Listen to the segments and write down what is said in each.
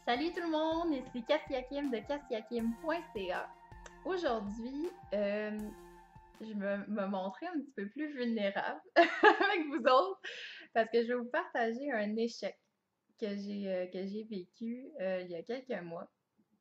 Salut tout le monde, ici Cassia Kim de cassiakim.ca. Aujourd'hui, je me montrer un petit peu plus vulnérable avec vous autres parce que je vais vous partager un échec que j'ai vécu il y a quelques mois.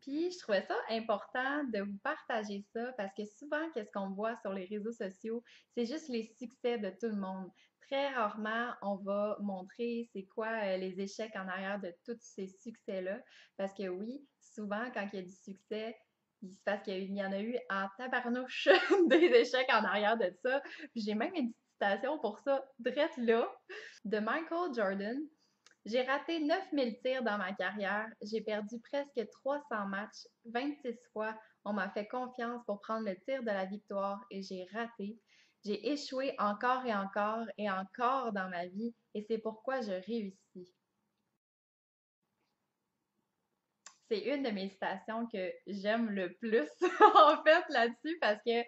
Puis je trouvais ça important de vous partager ça parce que souvent, qu'est-ce qu'on voit sur les réseaux sociaux, c'est juste les succès de tout le monde. Très rarement, on va montrer c'est quoi les échecs en arrière de tous ces succès-là. Parce que oui, souvent, quand il y a du succès, il se passe qu'il y en a eu en tabarnouche des échecs en arrière de ça. Puis j'ai même une petite citation pour ça, drette là, de Michael Jordan. J'ai raté 9000 tirs dans ma carrière. J'ai perdu presque 300 matchs 26 fois. On m'a fait confiance pour prendre le tir de la victoire et j'ai raté. J'ai échoué encore et encore dans ma vie et c'est pourquoi je réussis. C'est une de mes citations que j'aime le plus en fait là-dessus parce que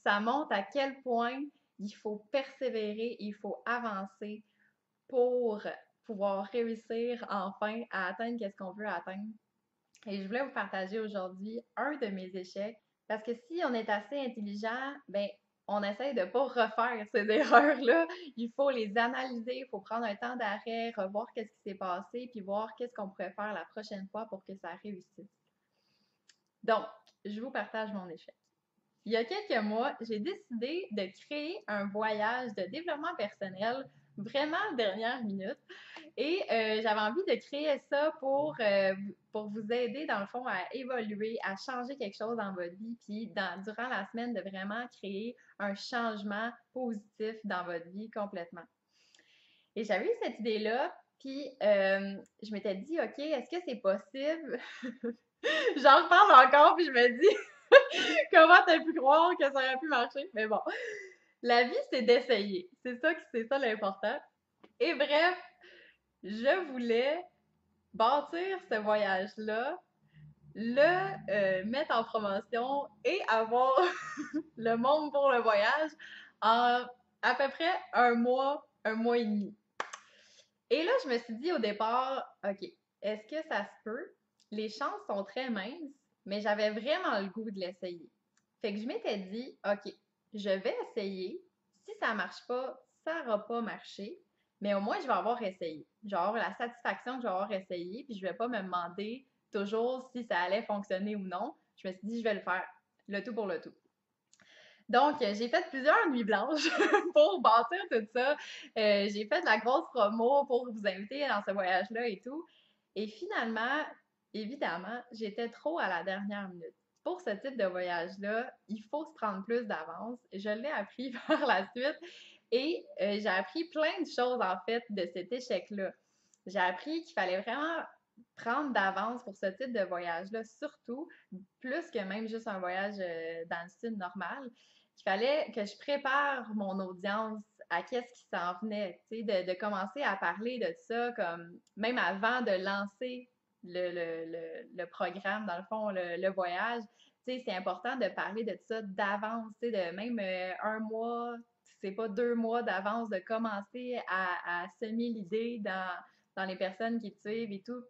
ça montre à quel point il faut persévérer, il faut avancer pour pouvoir réussir enfin à atteindre ce qu'on veut atteindre. Et je voulais vous partager aujourd'hui un de mes échecs parce que si on est assez intelligent, ben on essaye de ne pas refaire ces erreurs-là. Il faut les analyser, il faut prendre un temps d'arrêt, revoir qu'est-ce qui s'est passé, puis voir qu'est-ce qu'on pourrait faire la prochaine fois pour que ça réussisse. Donc, je vous partage mon échec. Il y a quelques mois, j'ai décidé de créer un voyage de développement personnel vraiment dernière minute. Et j'avais envie de créer ça pour vous aider, dans le fond, à évoluer, à changer quelque chose dans votre vie, puis durant la semaine, de vraiment créer un changement positif dans votre vie complètement. Et j'avais eu cette idée-là, puis je m'étais dit, OK, est-ce que c'est possible? J'en reparle encore, puis je me dis, comment t'as pu croire que ça aurait pu marcher? Mais bon, la vie, c'est d'essayer. C'est ça l'important. Et bref, je voulais bâtir ce voyage-là, le mettre en promotion et avoir le monde pour le voyage en à peu près un mois et demi. Et là, je me suis dit au départ, OK, est-ce que ça se peut? Les chances sont très minces, mais j'avais vraiment le goût de l'essayer. Fait que je m'étais dit, OK, je vais essayer. Si ça marche pas, ça n'aura pas marché, mais au moins, je vais avoir essayé. Je vais avoir la satisfaction que je vais avoir essayé, puis je vais pas me demander toujours si ça allait fonctionner ou non. Je me suis dit, je vais le faire, le tout pour le tout. Donc, j'ai fait plusieurs nuits blanches pour bâtir tout ça. J'ai fait de la grosse promo pour vous inviter dans ce voyage-là et tout. Et finalement, évidemment, j'étais trop à la dernière minute. Pour ce type de voyage-là, il faut se prendre plus d'avance. Je l'ai appris par la suite et j'ai appris plein de choses en fait de cet échec-là. J'ai appris qu'il fallait vraiment prendre d'avance pour ce type de voyage-là, surtout plus que même juste un voyage dans le style normal. Il fallait que je prépare mon audience à qu'est-ce qui s'en venait, tu sais, de commencer à parler de ça, comme même avant de lancer le programme, dans le fond, le voyage, tu sais, c'est important de parler de ça d'avance, tu sais, de même un mois, c'est pas 2 mois d'avance, de commencer à semer l'idée dans les personnes qui te suivent et tout,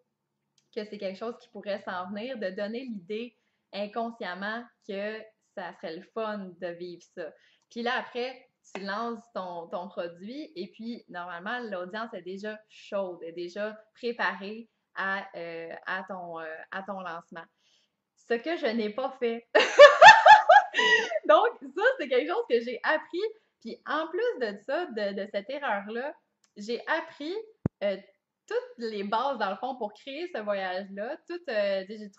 que c'est quelque chose qui pourrait s'en venir, de donner l'idée inconsciemment que ça serait le fun de vivre ça. Puis là, après, tu lances ton produit et puis, normalement, l'audience est déjà chaude, est déjà préparée à ton lancement. Ce que je n'ai pas fait. Donc, ça, c'est quelque chose que j'ai appris. Puis, en plus de ça, de cette erreur-là, j'ai appris euh, toutes les bases, dans le fond, pour créer ce voyage-là. J'ai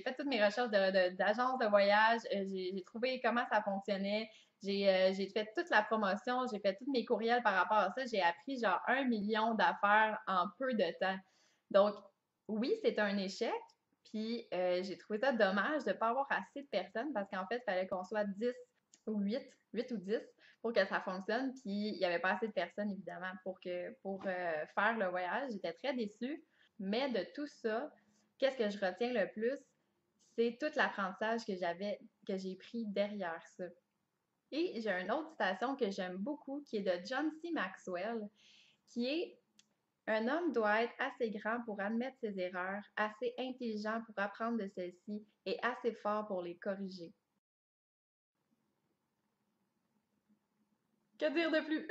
fait toutes mes recherches d'agence de voyage, j'ai trouvé comment ça fonctionnait, j'ai fait toute la promotion, j'ai fait tous mes courriels par rapport à ça. J'ai appris genre 1 million d'affaires en peu de temps. Donc, oui, c'est un échec. Puis, j'ai trouvé ça dommage de ne pas avoir assez de personnes parce qu'en fait, il fallait qu'on soit 10 ou 8 ou 10 pour que ça fonctionne. Puis il n'y avait pas assez de personnes, évidemment, pour faire le voyage. J'étais très déçue. Mais de tout ça, qu'est-ce que je retiens le plus? C'est tout l'apprentissage que j'ai pris derrière ça. Et j'ai une autre citation que j'aime beaucoup qui est de John C. Maxwell, qui est Un homme doit être assez grand pour admettre ses erreurs, assez intelligent pour apprendre de celles-ci et assez fort pour les corriger. Que dire de plus?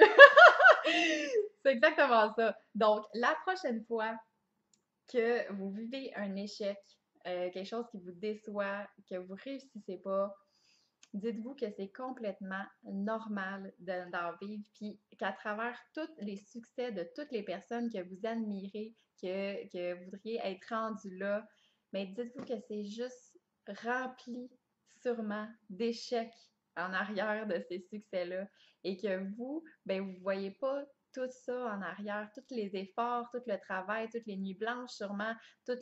C'est exactement ça. Donc, la prochaine fois que vous vivez un échec, quelque chose qui vous déçoit, que vous réussissez pas, dites-vous que c'est complètement normal d'en vivre, puis qu'à travers tous les succès de toutes les personnes que vous admirez, que vous voudriez être rendu là, mais dites-vous que c'est juste rempli sûrement d'échecs en arrière de ces succès-là et que vous, ben vous voyez pas tout ça en arrière, tous les efforts, tout le travail, toutes les nuits blanches sûrement, tout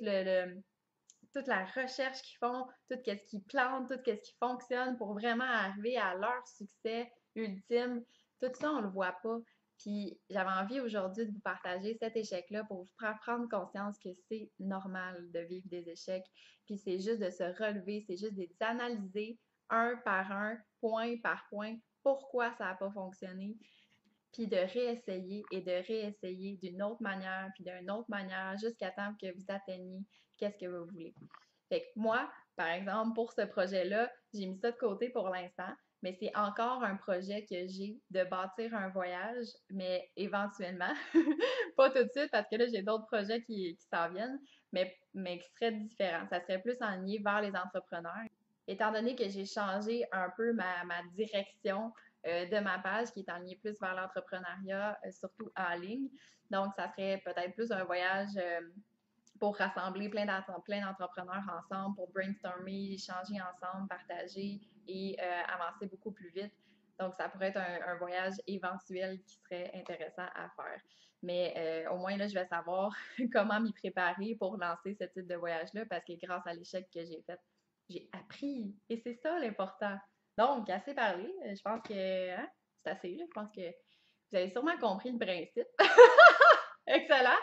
toute la recherche qu'ils font, tout ce qu'ils plantent, tout ce qui fonctionne pour vraiment arriver à leur succès ultime. Tout ça, on le voit pas. Puis j'avais envie aujourd'hui de vous partager cet échec-là pour vous faire prendre conscience que c'est normal de vivre des échecs. Puis c'est juste de se relever, c'est juste d'analyser un par un, point par point, pourquoi ça n'a pas fonctionné, puis de réessayer et de réessayer d'une autre manière, puis d'une autre manière, jusqu'à temps que vous atteigniez qu'est-ce que vous voulez. Fait que moi, par exemple, pour ce projet-là, j'ai mis ça de côté pour l'instant, mais c'est encore un projet que j'ai de bâtir un voyage, mais éventuellement, pas tout de suite parce que là, j'ai d'autres projets qui s'en viennent, mais qui seraient différents. Ça serait plus enligné vers les entrepreneurs. Étant donné que j'ai changé un peu ma direction de ma page qui est alignée plus vers l'entrepreneuriat, surtout en ligne. Donc, ça serait peut-être plus un voyage pour rassembler plein d'entrepreneurs ensemble, pour brainstormer, échanger ensemble, partager et avancer beaucoup plus vite. Donc, ça pourrait être un voyage éventuel qui serait intéressant à faire. Mais au moins, là, je vais savoir comment m'y préparer pour lancer ce type de voyage-là parce que grâce à l'échec que j'ai fait, j'ai appris. Et c'est ça l'important. Donc, assez parlé. Je pense que hein, c'est assez. Là. Je pense que vous avez sûrement compris le principe. Excellent.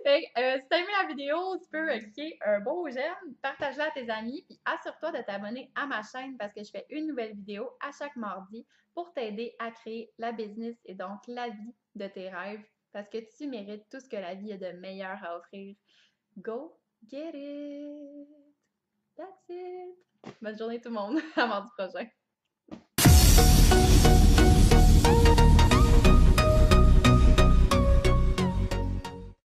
Fait si t'as aimé la vidéo, tu peux cliquer un beau j'aime, partage-la à tes amis, puis assure-toi de t'abonner à ma chaîne parce que je fais une nouvelle vidéo à chaque mardi pour t'aider à créer la business et donc la vie de tes rêves parce que tu mérites tout ce que la vie a de meilleur à offrir. Go get it! That's it! Bonne journée tout le monde, à mardi prochain.